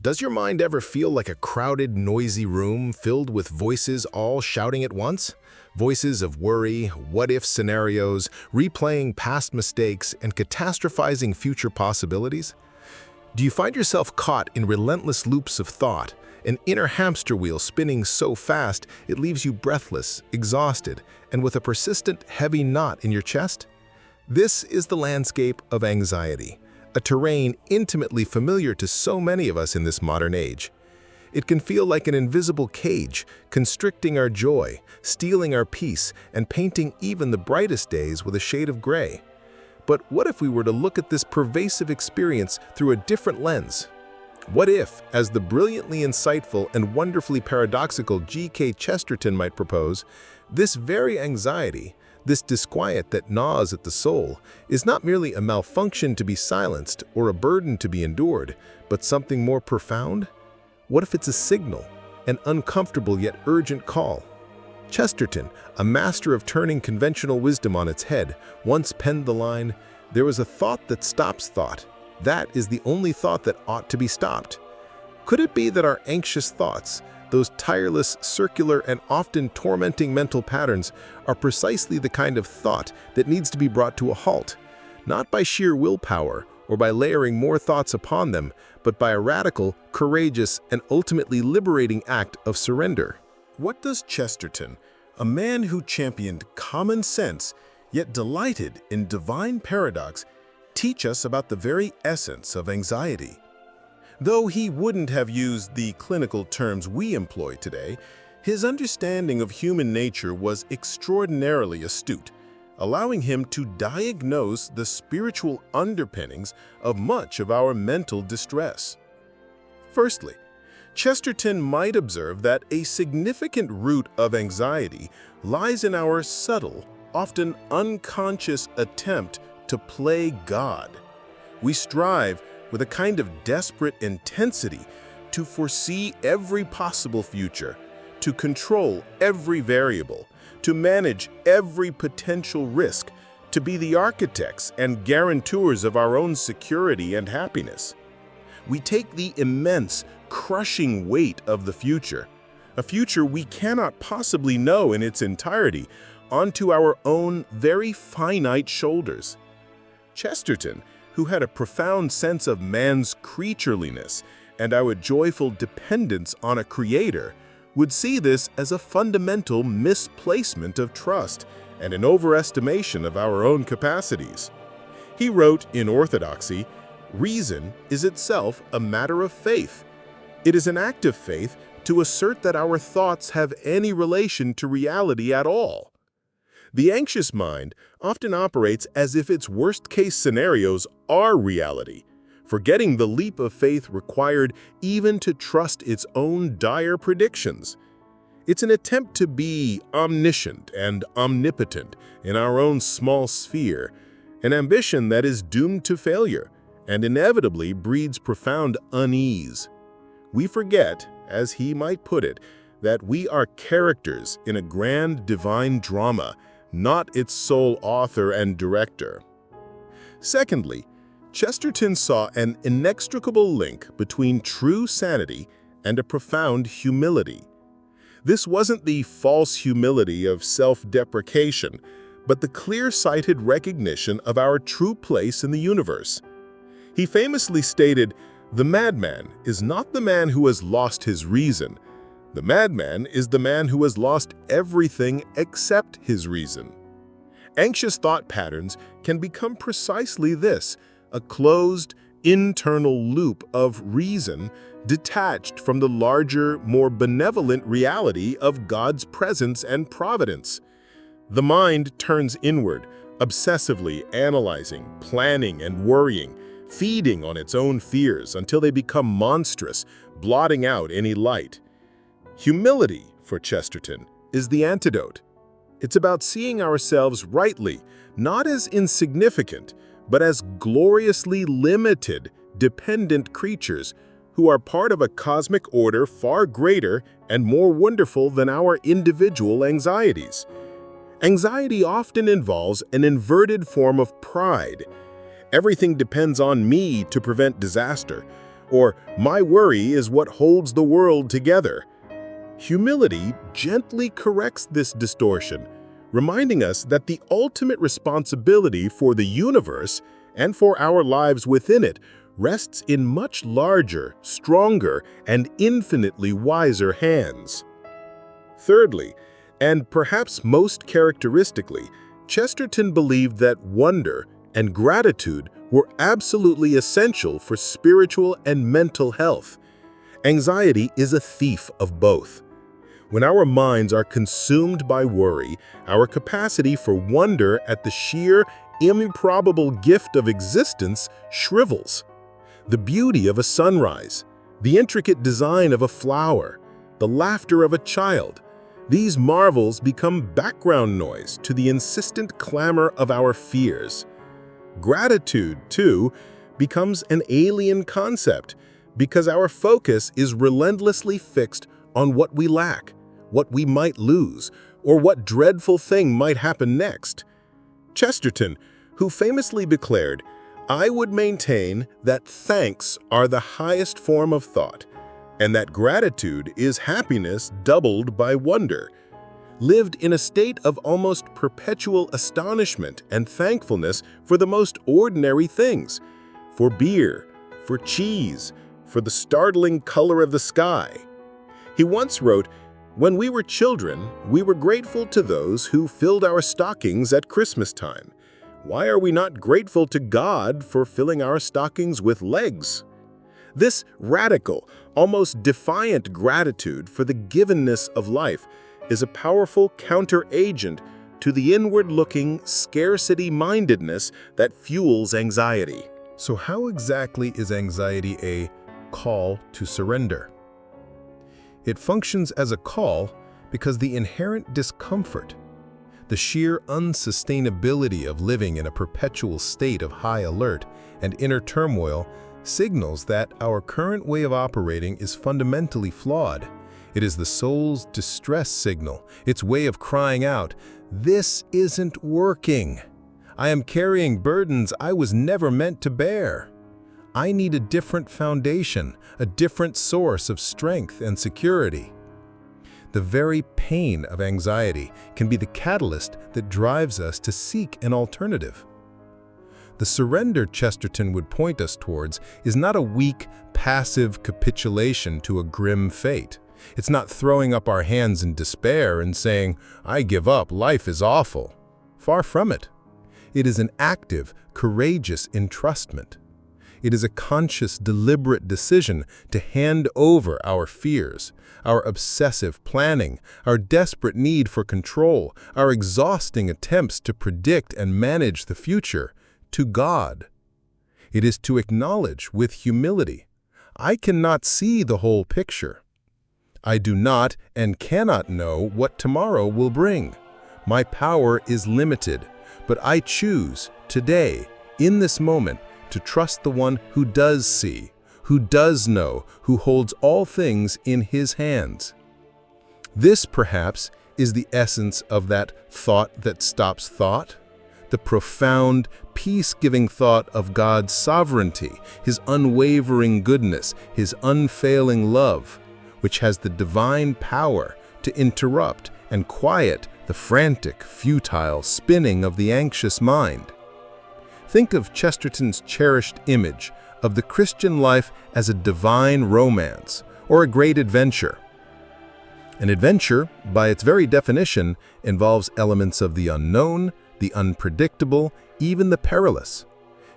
Does your mind ever feel like a crowded, noisy room filled with voices all shouting at once? Voices of worry, what-if scenarios, replaying past mistakes, and catastrophizing future possibilities? Do you find yourself caught in relentless loops of thought, an inner hamster wheel spinning so fast it leaves you breathless, exhausted, and with a persistent, heavy knot in your chest? This is the landscape of anxiety, a terrain intimately familiar to so many of us in this modern age. It can feel like an invisible cage, constricting our joy, stealing our peace, and painting even the brightest days with a shade of gray. But what if we were to look at this pervasive experience through a different lens? What if, as the brilliantly insightful and wonderfully paradoxical G.K. Chesterton might propose, this very anxiety, this disquiet that gnaws at the soul, is not merely a malfunction to be silenced or a burden to be endured, but something more profound? What if it's a signal, an uncomfortable yet urgent call? Chesterton, a master of turning conventional wisdom on its head, once penned the line, "There is a thought that stops thought. That is the only thought that ought to be stopped." Could it be that our anxious thoughts, those tireless, circular, and often tormenting mental patterns, are precisely the kind of thought that needs to be brought to a halt, not by sheer willpower or by layering more thoughts upon them, but by a radical, courageous, and ultimately liberating act of surrender? What does Chesterton, a man who championed common sense yet delighted in divine paradox, teach us about the very essence of anxiety? Though he wouldn't have used the clinical terms we employ today, his understanding of human nature was extraordinarily astute, allowing him to diagnose the spiritual underpinnings of much of our mental distress. Firstly, Chesterton might observe that a significant root of anxiety lies in our subtle, often unconscious attempt to play God. We strive with a kind of desperate intensity to foresee every possible future, to control every variable, to manage every potential risk, to be the architects and guarantors of our own security and happiness. We take the immense, crushing weight of the future, a future we cannot possibly know in its entirety, onto our own very finite shoulders. Chesterton, who had a profound sense of man's creatureliness and our joyful dependence on a creator, would see this as a fundamental misplacement of trust and an overestimation of our own capacities. He wrote in Orthodoxy, "Reason is itself a matter of faith. It is an act of faith to assert that our thoughts have any relation to reality at all." The anxious mind often operates as if its worst-case scenarios are reality, forgetting the leap of faith required even to trust its own dire predictions. It's an attempt to be omniscient and omnipotent in our own small sphere, an ambition that is doomed to failure and inevitably breeds profound unease. We forget, as he might put it, that we are characters in a grand divine drama, not its sole author and director. Secondly, Chesterton saw an inextricable link between true sanity and a profound humility. This wasn't the false humility of self-deprecation, but the clear-sighted recognition of our true place in the universe. He famously stated, "The madman is not the man who has lost his reason. The madman is the man who has lost everything except his reason." Anxious thought patterns can become precisely this, a closed, internal loop of reason detached from the larger, more benevolent reality of God's presence and providence. The mind turns inward, obsessively analyzing, planning, and worrying, feeding on its own fears until they become monstrous, blotting out any light. Humility, for Chesterton, is the antidote. It's about seeing ourselves rightly, not as insignificant, but as gloriously limited, dependent creatures who are part of a cosmic order far greater and more wonderful than our individual anxieties. Anxiety often involves an inverted form of pride. Everything depends on me to prevent disaster, or "my worry is what holds the world together." Humility gently corrects this distortion, reminding us that the ultimate responsibility for the universe and for our lives within it rests in much larger, stronger, and infinitely wiser hands. Thirdly, and perhaps most characteristically, Chesterton believed that wonder and gratitude were absolutely essential for spiritual and mental health. Anxiety is a thief of both. When our minds are consumed by worry, our capacity for wonder at the sheer, improbable gift of existence shrivels. The beauty of a sunrise, the intricate design of a flower, the laughter of a child, these marvels become background noise to the insistent clamor of our fears. Gratitude, too, becomes an alien concept because our focus is relentlessly fixed on what we lack, what we might lose, or what dreadful thing might happen next. Chesterton, who famously declared, "I would maintain that thanks are the highest form of thought, and that gratitude is happiness doubled by wonder," lived in a state of almost perpetual astonishment and thankfulness for the most ordinary things, for beer, for cheese, for the startling color of the sky. He once wrote, "When we were children, we were grateful to those who filled our stockings at Christmas time. Why are we not grateful to God for filling our stockings with legs?" This radical, almost defiant gratitude for the givenness of life is a powerful counteragent to the inward-looking scarcity-mindedness that fuels anxiety. So how exactly is anxiety a call to surrender? It functions as a call because the inherent discomfort, the sheer unsustainability of living in a perpetual state of high alert and inner turmoil signals that our current way of operating is fundamentally flawed. It is the soul's distress signal, its way of crying out, "This isn't working. I am carrying burdens I was never meant to bear. I need a different foundation, a different source of strength and security." The very pain of anxiety can be the catalyst that drives us to seek an alternative. The surrender Chesterton would point us towards is not a weak, passive capitulation to a grim fate. It's not throwing up our hands in despair and saying, "I give up, life is awful." Far from it. It is an active, courageous entrustment. It is a conscious, deliberate decision to hand over our fears, our obsessive planning, our desperate need for control, our exhausting attempts to predict and manage the future, to God. It is to acknowledge with humility, "I cannot see the whole picture. I do not and cannot know what tomorrow will bring. My power is limited, but I choose today, in this moment, to trust the one who does see, who does know, who holds all things in his hands." This, perhaps, is the essence of that thought that stops thought, the profound, peace-giving thought of God's sovereignty, his unwavering goodness, his unfailing love, which has the divine power to interrupt and quiet the frantic, futile spinning of the anxious mind. Think of Chesterton's cherished image of the Christian life as a divine romance or a great adventure. An adventure, by its very definition, involves elements of the unknown, the unpredictable, even the perilous.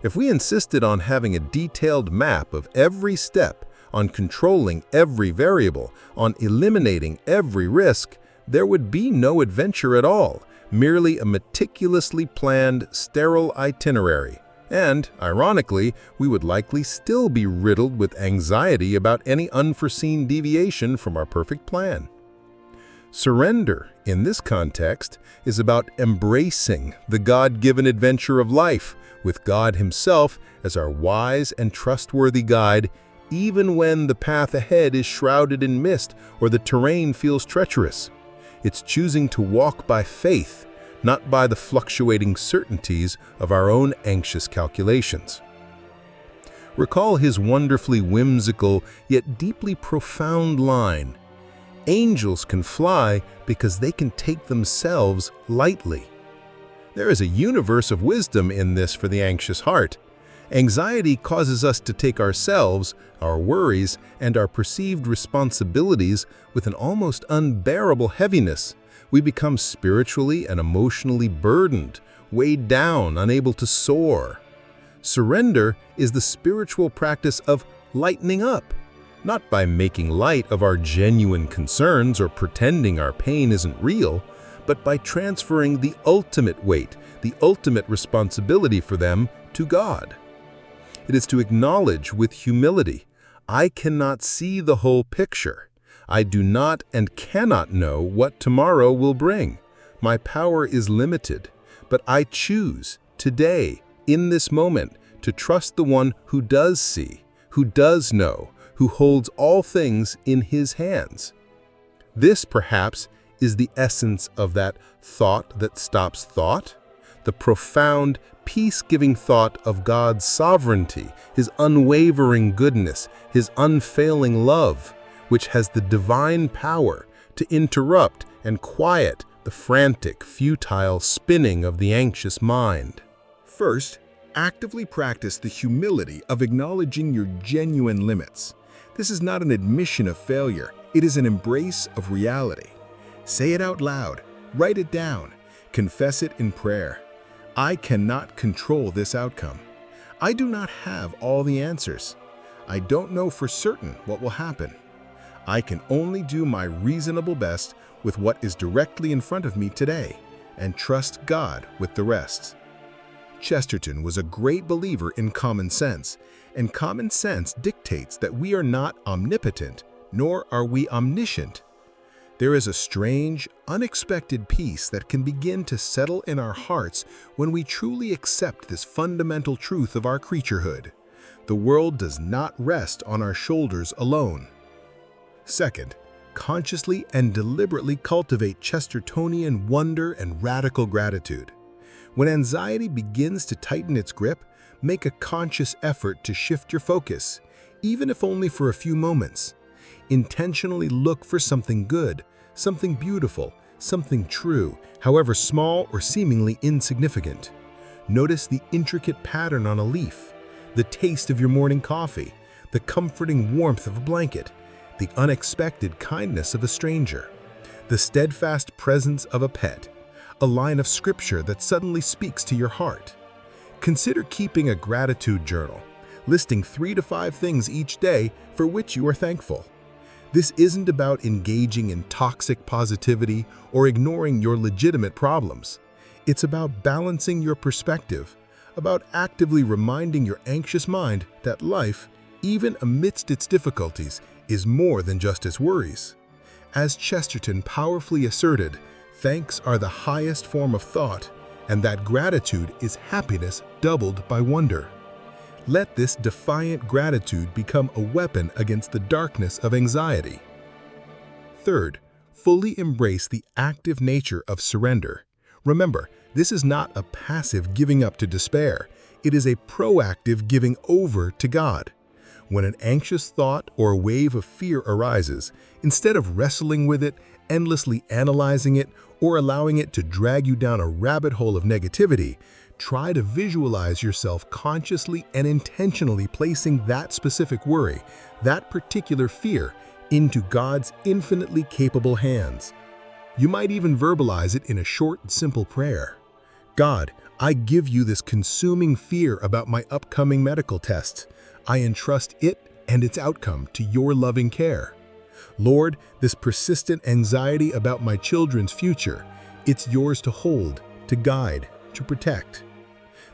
If we insisted on having a detailed map of every step, on controlling every variable, on eliminating every risk, there would be no adventure at all, merely a meticulously planned, sterile itinerary. And, ironically, we would likely still be riddled with anxiety about any unforeseen deviation from our perfect plan. Surrender, in this context, is about embracing the God-given adventure of life, with God Himself as our wise and trustworthy guide, even when the path ahead is shrouded in mist or the terrain feels treacherous. It's choosing to walk by faith, not by the fluctuating certainties of our own anxious calculations. Recall his wonderfully whimsical yet deeply profound line, "Angels can fly because they can take themselves lightly." There is a universe of wisdom in this for the anxious heart. Anxiety causes us to take ourselves, our worries, and our perceived responsibilities with an almost unbearable heaviness. We become spiritually and emotionally burdened, weighed down, unable to soar. Surrender is the spiritual practice of lightening up, not by making light of our genuine concerns or pretending our pain isn't real, but by transferring the ultimate weight, the ultimate responsibility for them to God. It is to acknowledge with humility, I cannot see the whole picture. I do not and cannot know what tomorrow will bring. My power is limited, but I choose today, in this moment, to trust the one who does see, who does know, who holds all things in his hands. This, perhaps, is the essence of that thought that stops thought, the profound, peace-giving thought of God's sovereignty, his unwavering goodness, his unfailing love, which has the divine power to interrupt and quiet the frantic, futile spinning of the anxious mind. First, actively practice the humility of acknowledging your genuine limits. This is not an admission of failure, it is an embrace of reality. Say it out loud, write it down, confess it in prayer. I cannot control this outcome. I do not have all the answers. I don't know for certain what will happen. I can only do my reasonable best with what is directly in front of me today and trust God with the rest. Chesterton was a great believer in common sense, and common sense dictates that we are not omnipotent, nor are we omniscient. There is a strange, unexpected peace that can begin to settle in our hearts when we truly accept this fundamental truth of our creaturehood. The world does not rest on our shoulders alone. Second, consciously and deliberately cultivate Chestertonian wonder and radical gratitude. When anxiety begins to tighten its grip, make a conscious effort to shift your focus, even if only for a few moments. Intentionally look for something good, something beautiful, something true, however small or seemingly insignificant. Notice the intricate pattern on a leaf, the taste of your morning coffee, the comforting warmth of a blanket, the unexpected kindness of a stranger, the steadfast presence of a pet, a line of scripture that suddenly speaks to your heart. Consider keeping a gratitude journal, listing 3 to 5 things each day for which you are thankful. This isn't about engaging in toxic positivity or ignoring your legitimate problems. It's about balancing your perspective, about actively reminding your anxious mind that life, even amidst its difficulties, is more than just its worries. As Chesterton powerfully asserted, thanks are the highest form of thought, and that gratitude is happiness doubled by wonder. Let this defiant gratitude become a weapon against the darkness of anxiety. Third, fully embrace the active nature of surrender. Remember, this is not a passive giving up to despair. It is a proactive giving over to God. When an anxious thought or a wave of fear arises, instead of wrestling with it, endlessly analyzing it, or allowing it to drag you down a rabbit hole of negativity, try to visualize yourself consciously and intentionally placing that specific worry, that particular fear, into God's infinitely capable hands. You might even verbalize it in a short and simple prayer. God, I give you this consuming fear about my upcoming medical tests. I entrust it and its outcome to your loving care. Lord, this persistent anxiety about my children's future, it's yours to hold, to guide, to protect.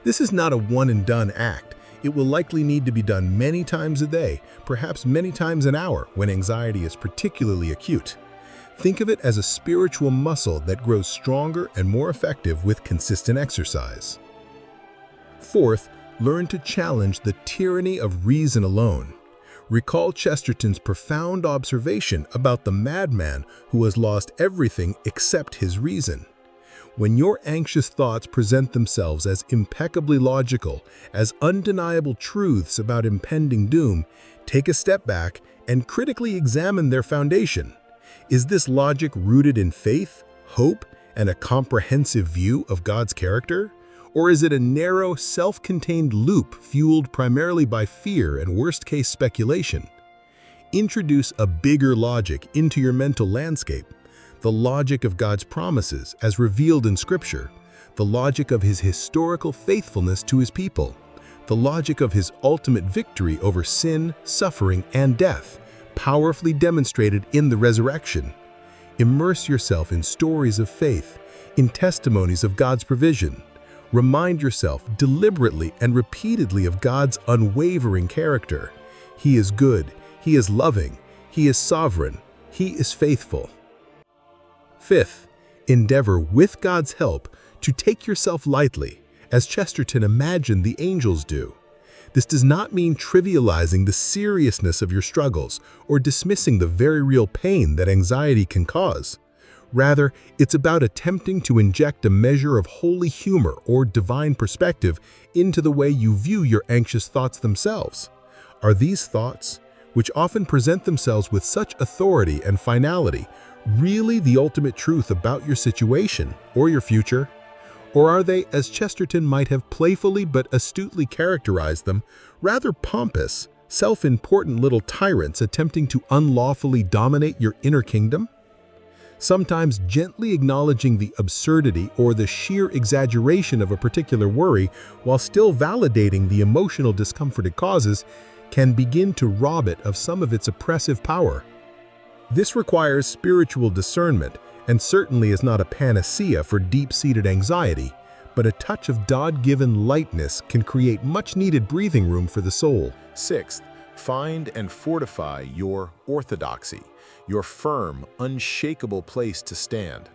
This is not a one-and-done act. It will likely need to be done many times a day, perhaps many times an hour when anxiety is particularly acute. Think of it as a spiritual muscle that grows stronger and more effective with consistent exercise. Fourth, learn to challenge the tyranny of reason alone. Recall Chesterton's profound observation about the madman who has lost everything except his reason. When your anxious thoughts present themselves as impeccably logical, as undeniable truths about impending doom, take a step back and critically examine their foundation. Is this logic rooted in faith, hope, and a comprehensive view of God's character? Or is it a narrow, self-contained loop fueled primarily by fear and worst-case speculation? Introduce a bigger logic into your mental landscape. The logic of God's promises as revealed in Scripture, the logic of His historical faithfulness to His people, the logic of His ultimate victory over sin, suffering, and death, powerfully demonstrated in the resurrection. Immerse yourself in stories of faith, in testimonies of God's provision. Remind yourself deliberately and repeatedly of God's unwavering character. He is good, He is loving, He is sovereign, He is faithful. Fifth, endeavor with God's help to take yourself lightly, as Chesterton imagined the angels do. This does not mean trivializing the seriousness of your struggles or dismissing the very real pain that anxiety can cause. Rather, it's about attempting to inject a measure of holy humor or divine perspective into the way you view your anxious thoughts themselves. Are these thoughts, which often present themselves with such authority and finality, really the ultimate truth about your situation or your future? Or are they, as Chesterton might have playfully but astutely characterized them, rather pompous, self-important little tyrants attempting to unlawfully dominate your inner kingdom? Sometimes gently acknowledging the absurdity or the sheer exaggeration of a particular worry while still validating the emotional discomfort it causes can begin to rob it of some of its oppressive power. This requires spiritual discernment and certainly is not a panacea for deep-seated anxiety, but a touch of God-given lightness can create much-needed breathing room for the soul. Sixth, find and fortify your orthodoxy, your firm, unshakable place to stand.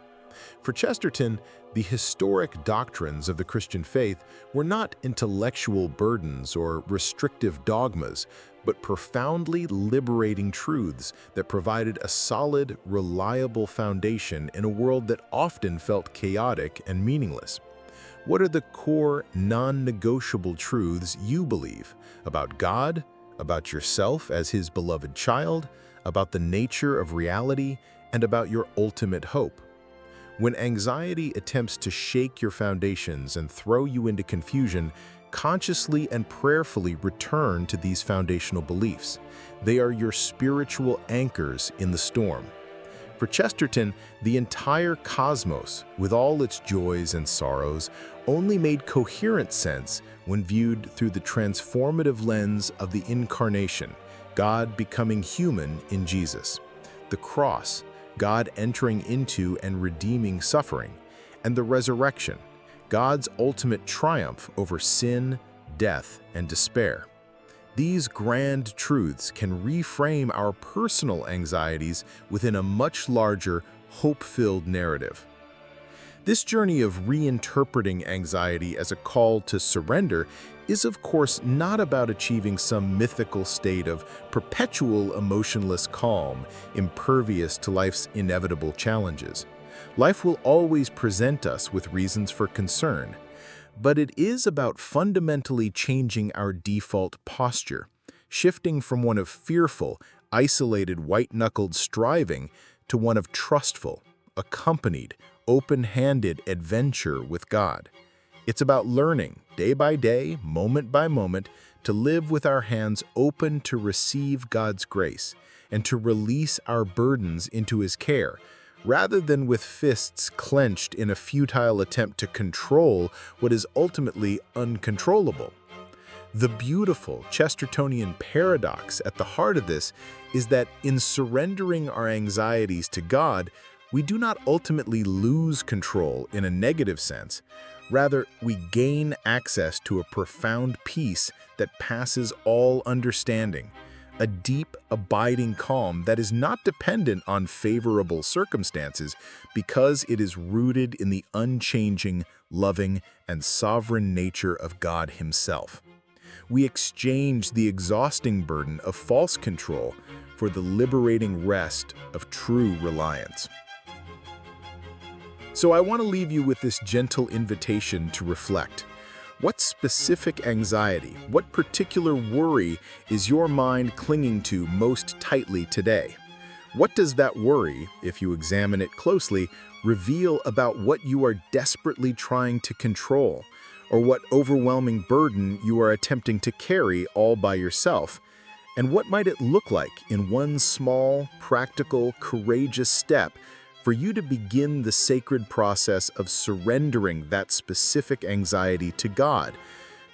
For Chesterton, the historic doctrines of the Christian faith were not intellectual burdens or restrictive dogmas, but profoundly liberating truths that provided a solid, reliable foundation in a world that often felt chaotic and meaningless. What are the core, non-negotiable truths you believe about God, about yourself as His beloved child, about the nature of reality, and about your ultimate hope? When anxiety attempts to shake your foundations and throw you into confusion, consciously and prayerfully return to these foundational beliefs. They are your spiritual anchors in the storm. For Chesterton, the entire cosmos, with all its joys and sorrows, only made coherent sense when viewed through the transformative lens of the Incarnation, God becoming human in Jesus. The cross, God entering into and redeeming suffering, and the resurrection, God's ultimate triumph over sin, death, and despair. These grand truths can reframe our personal anxieties within a much larger, hope-filled narrative. This journey of reinterpreting anxiety as a call to surrender is, of course, not about achieving some mythical state of perpetual emotionless calm, impervious to life's inevitable challenges. Life will always present us with reasons for concern, but it is about fundamentally changing our default posture, shifting from one of fearful, isolated, white-knuckled striving to one of trustful, accompanied, open-handed adventure with God. It's about learning, day by day, moment by moment, to live with our hands open to receive God's grace and to release our burdens into His care, rather than with fists clenched in a futile attempt to control what is ultimately uncontrollable. The beautiful Chestertonian paradox at the heart of this is that in surrendering our anxieties to God, we do not ultimately lose control in a negative sense. Rather, we gain access to a profound peace that passes all understanding, a deep, abiding calm that is not dependent on favorable circumstances because it is rooted in the unchanging, loving, and sovereign nature of God Himself. We exchange the exhausting burden of false control for the liberating rest of true reliance. So I want to leave you with this gentle invitation to reflect. What specific anxiety, what particular worry is your mind clinging to most tightly today? What does that worry, if you examine it closely, reveal about what you are desperately trying to control, or what overwhelming burden you are attempting to carry all by yourself? And what might it look like in one small, practical, courageous step for you to begin the sacred process of surrendering that specific anxiety to God,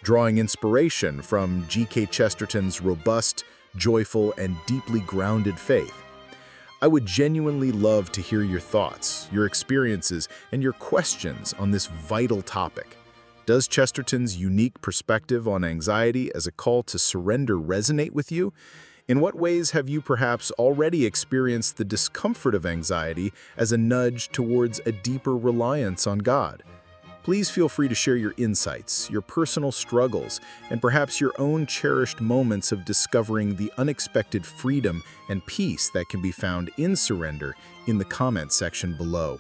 drawing inspiration from G.K. Chesterton's robust, joyful, and deeply grounded faith? I would genuinely love to hear your thoughts, your experiences, and your questions on this vital topic. Does Chesterton's unique perspective on anxiety as a call to surrender resonate with you? In what ways have you perhaps already experienced the discomfort of anxiety as a nudge towards a deeper reliance on God? Please feel free to share your insights, your personal struggles, and perhaps your own cherished moments of discovering the unexpected freedom and peace that can be found in surrender in the comment section below.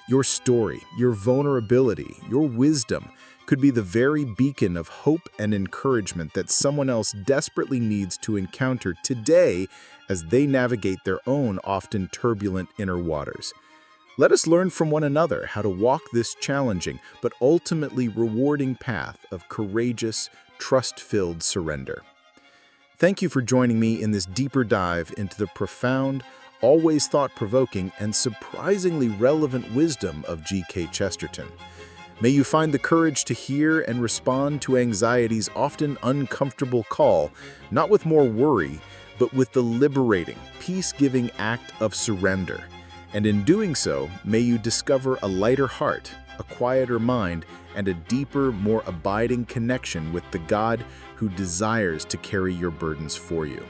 Your story, your vulnerability, your wisdom could be the very beacon of hope and encouragement that someone else desperately needs to encounter today as they navigate their own often turbulent inner waters. Let us learn from one another how to walk this challenging but ultimately rewarding path of courageous, trust-filled surrender. Thank you for joining me in this deeper dive into the profound, always thought-provoking, and surprisingly relevant wisdom of G.K. Chesterton. May you find the courage to hear and respond to anxiety's often uncomfortable call, not with more worry, but with the liberating, peace-giving act of surrender. And in doing so, may you discover a lighter heart, a quieter mind, and a deeper, more abiding connection with the God who desires to carry your burdens for you.